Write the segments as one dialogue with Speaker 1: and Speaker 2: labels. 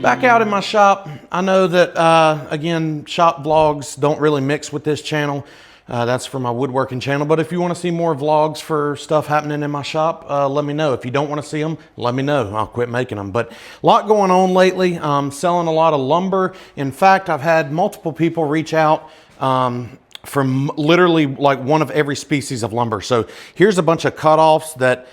Speaker 1: Back out in my shop. I know that, again, shop vlogs don't really mix with this channel. That's for my woodworking channel. But if you want to see more vlogs for stuff happening in my shop, let me know. If you don't want to see them, let me know. I'll quit making them. But a lot going on lately. Selling a lot of lumber. In fact, I've had multiple people reach out from literally like one of every species of lumber. So here's a bunch of cutoffs that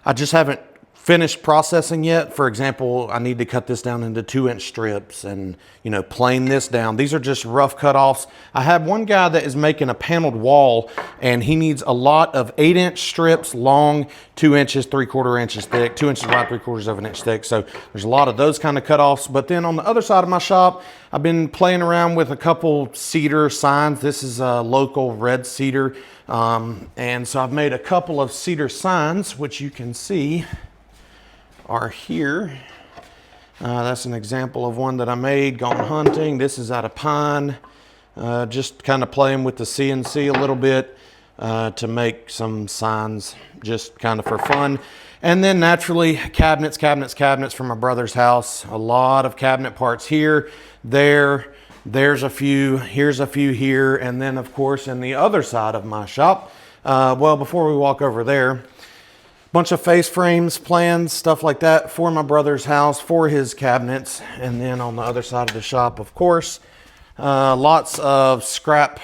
Speaker 1: I just haven't finished processing yet. For example, I need to cut this down into 2-inch strips and, you know, plane this down. These are just rough cutoffs. I have one guy that is making a paneled wall, and he needs a lot of 8-inch strips long, 2 inches, 3/4 inches thick, 2 inches wide, 3/4 of an inch thick. So there's a lot of those kind of cutoffs. But then on the other side of my shop, I've been playing around with a couple cedar signs. This is a local red cedar. And so I've made a couple of cedar signs, which you can see are here. That's an example of one that I made gone hunting. This is out of pine. Just kind of playing with the CNC a little bit to make some signs just kind of for fun. And then naturally cabinets from my brother's house. A lot of cabinet parts here, there's a few, here's a few here. And then of course in the other side of my shop, well, before we walk over there, bunch of face frames, plans, stuff like that for my brother's house, for his cabinets. And then on the other side of the shop, of course, lots of scrap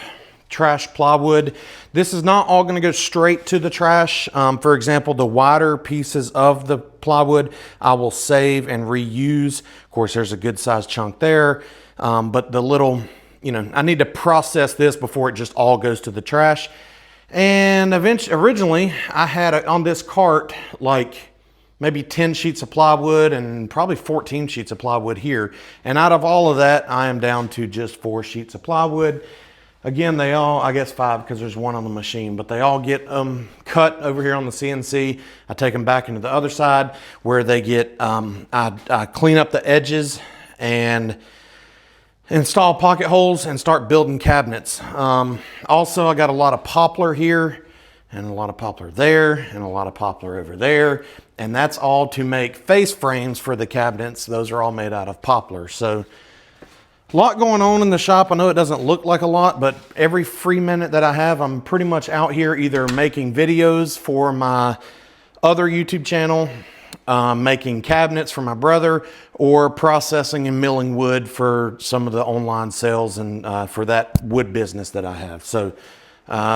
Speaker 1: trash plywood. This is not all gonna go straight to the trash. For example, the wider pieces of the plywood, I will save and reuse. Of course, there's a good sized chunk there. But the little, you know, I need to process this before it just all goes to the trash. And originally I had on this cart like maybe 10 sheets of plywood and probably 14 sheets of plywood here. And out of all of that, I am down to just 4 sheets of plywood. Again, they all, I guess 5 because there's one on the machine, but they all get cut over here on the CNC. I take them back into the other side where they get, I clean up the edges and install pocket holes and start building cabinets. Also, I got a lot of poplar here and a lot of poplar there and a lot of poplar over there. And that's all to make face frames for the cabinets. Those are all made out of poplar. So a lot going on in the shop. I know it doesn't look like a lot, but every free minute that I have, I'm pretty much out here either making videos for my other YouTube channel, making cabinets for my brother, or processing and milling wood for some of the online sales and for that wood business that I have. So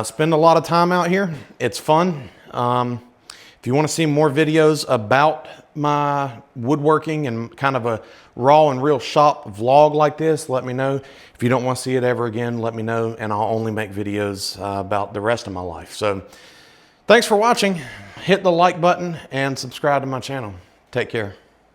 Speaker 1: spend a lot of time out here. It's fun. If you want to see more videos about my woodworking and kind of a raw and real shop vlog like this, let me know. If you don't want to see it ever again, let me know, and I'll only make videos about the rest of my life. So thanks for watching. Hit the like button and subscribe to my channel. Take care.